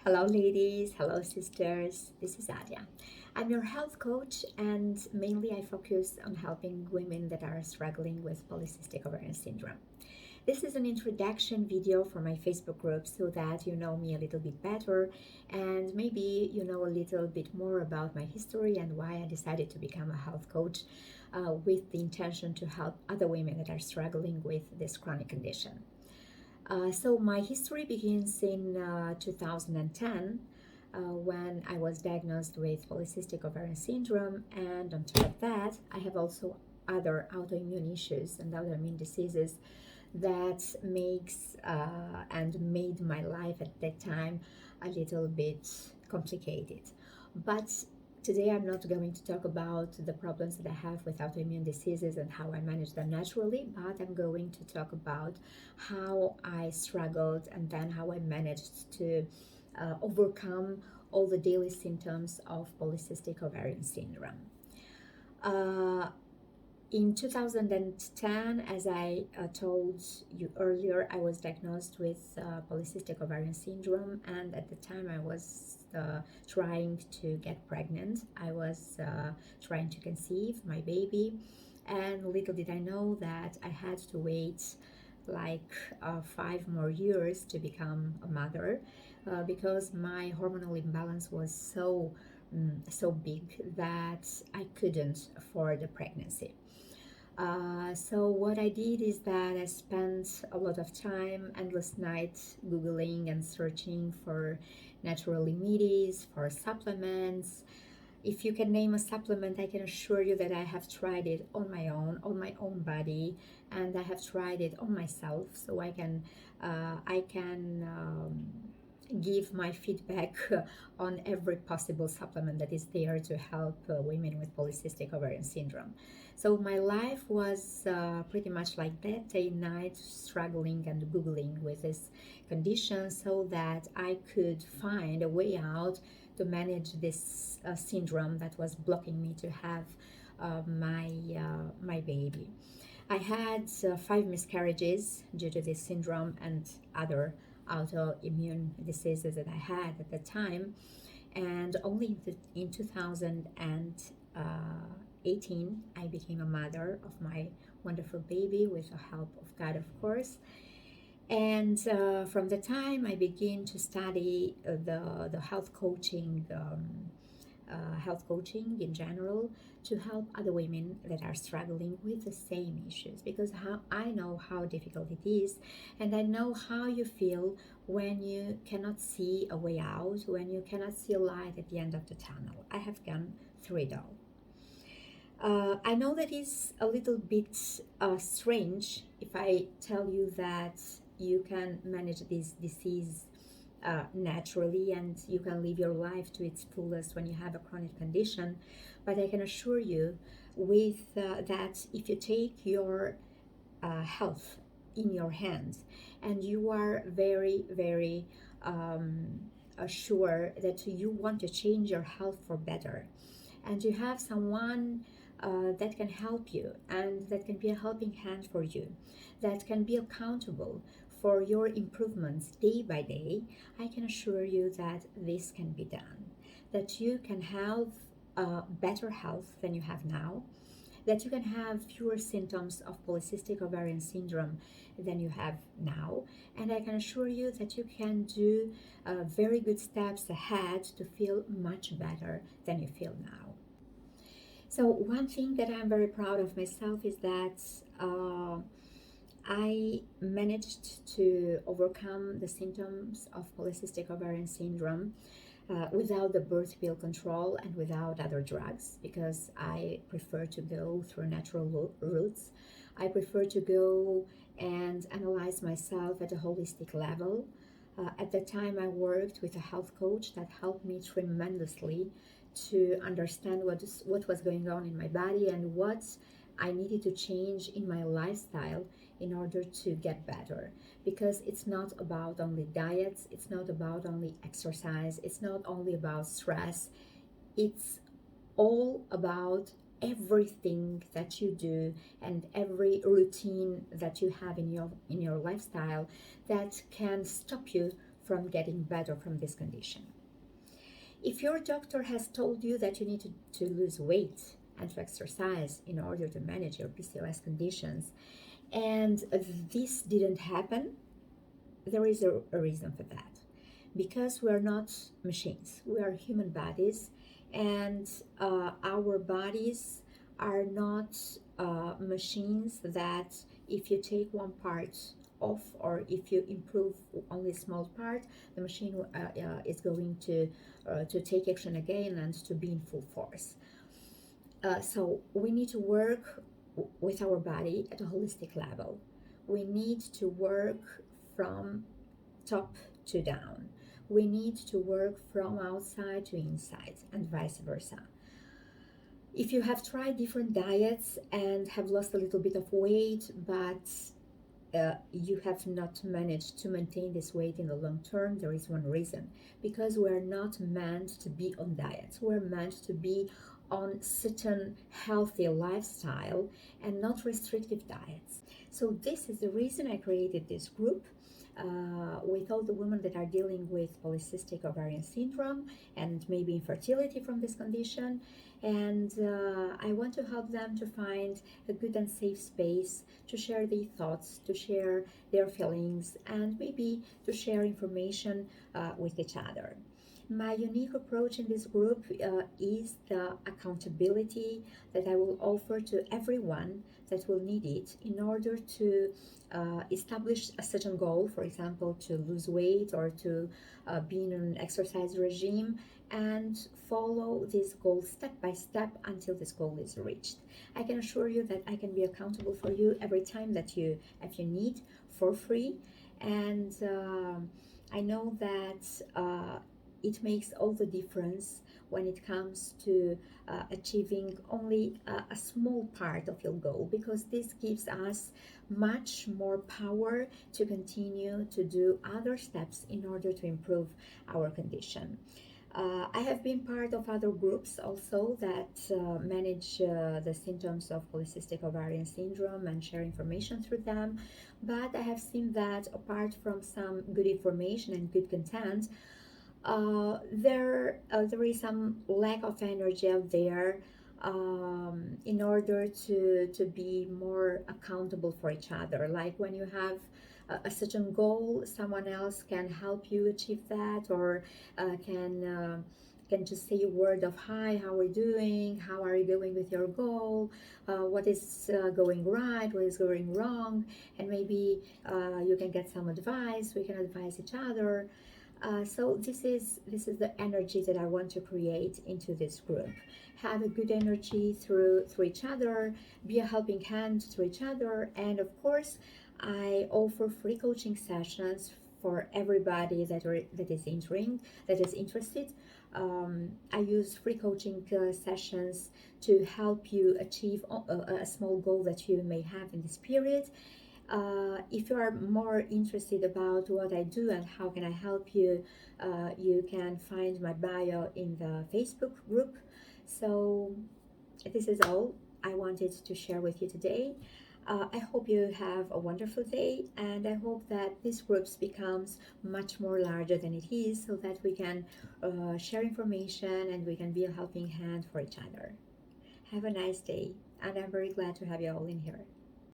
Hello, ladies. Hello, sisters. This is Adia. I'm your health coach, and mainly I focus on helping women that are struggling with polycystic ovarian syndrome. This is an introduction video for my Facebook group so that you know me a little bit better and maybe you know a little bit more about my history and why I decided to become a health coach with the intention to help other women that are struggling with this chronic condition. So my history begins in 2010 when I was diagnosed with polycystic ovarian syndrome, and on top of that, I have also other autoimmune issues and autoimmune diseases that makes and made my life at that time a little bit complicated. But today I'm not going to talk about the problems that I have with autoimmune diseases and how I manage them naturally, but I'm going to talk about how I struggled and then how I managed to overcome all the daily symptoms of polycystic ovarian syndrome. Uh, in 2010, as I told you earlier, I was diagnosed with polycystic ovarian syndrome, and at the time I was trying to get pregnant. I was trying to conceive my baby, and little did I know that I had to wait like 5 more years to become a mother because my hormonal imbalance was so big that I couldn't afford a pregnancy. So what I did is that I spent a lot of time, endless nights, Googling and searching for natural remedies, for supplements. If you can name a supplement, I can assure you that I have tried it on my own body, and I have tried it on myself, so I can give my feedback on every possible supplement that is there to help women with polycystic ovarian syndrome. So my life was pretty much like that, day and night, struggling and Googling with this condition so that I could find a way out to manage this syndrome that was blocking me to have my baby. I had 5 miscarriages due to this syndrome and other autoimmune diseases that I had at the time, and only in 2018 I became a mother of my wonderful baby with the help of God, of course. And from the time I began to study the health coaching in general, to help other women that are struggling with the same issues, because I know how difficult it is, and I know how you feel when you cannot see a way out, when you cannot see a light at the end of the tunnel. I have gone through it all. I know that it's a little bit strange if I tell you that you can manage this disease naturally and you can live your life to its fullest when you have a chronic condition, but I can assure you with that if you take your health in your hands and you are very sure that you want to change your health for better, and you have someone that can help you and that can be a helping hand for you, that can be accountable for your improvements day by day, I can assure you that this can be done, that you can have better health than you have now, that you can have fewer symptoms of polycystic ovarian syndrome than you have now, and I can assure you that you can do very good steps ahead to feel much better than you feel now. So one thing that I'm very proud of myself is that I managed to overcome the symptoms of polycystic ovarian syndrome without the birth pill control and without other drugs, because I prefer to go through natural routes. I prefer to go and analyze myself at a holistic level. At the time, I worked with a health coach that helped me tremendously to understand what was going on in my body and what I needed to change in my lifestyle in order to get better. Because it's not about only diets, it's not about only exercise, it's not only about stress, it's all about everything that you do and every routine that you have in your lifestyle that can stop you from getting better from this condition. If your doctor has told you that you need to lose weight and to exercise in order to manage your PCOS conditions, and this didn't happen, there is a reason for that. Because we are not machines, we are human bodies, and our bodies are not machines that if you take one part off or if you improve only a small part, the machine is going to take action again and to be in full force. So we need to work with our body at a holistic level. We need to work from top to down. We need to work from outside to inside and vice versa. If you have tried different diets and have lost a little bit of weight, but you have not managed to maintain this weight in the long term, there is one reason. Because we're not meant to be on diets. We're meant to be on certain healthy lifestyle and not restrictive diets. So this is the reason I created this group with all the women that are dealing with polycystic ovarian syndrome and maybe infertility from this condition. And I want to help them to find a good and safe space to share their thoughts, to share their feelings, and maybe to share information with each other. My unique approach in this group is the accountability that I will offer to everyone that will need it in order to establish a certain goal, for example, to lose weight or to be in an exercise regime, and follow this goal step by step until this goal is reached. I can assure you that I can be accountable for you every time that you need for free, and I know that it makes all the difference when it comes to achieving only a small part of your goal, because this gives us much more power to continue to do other steps in order to improve our condition. I have been part of other groups also that manage the symptoms of polycystic ovarian syndrome and share information through them, but I have seen that apart from some good information and good content, there is some lack of energy out there in order to be more accountable for each other. Like when you have a certain goal, someone else can help you achieve that, or can just say a word of hi, how are you doing, how are you going with your goal, what is going right, what is going wrong, and maybe you can get some advice, we can advise each other. So this is the energy that I want to create into this group. Have a good energy through each other, be a helping hand to each other, and of course, I offer free coaching sessions for everybody that is interested. I use free coaching sessions to help you achieve a small goal that you may have in this period. If you are more interested about what I do and how can I help you, you can find my bio in the Facebook group. So this is all I wanted to share with you today. I hope you have a wonderful day, and I hope that this group becomes much more larger than it is, so that we can share information and we can be a helping hand for each other. Have a nice day, and I'm very glad to have you all in here.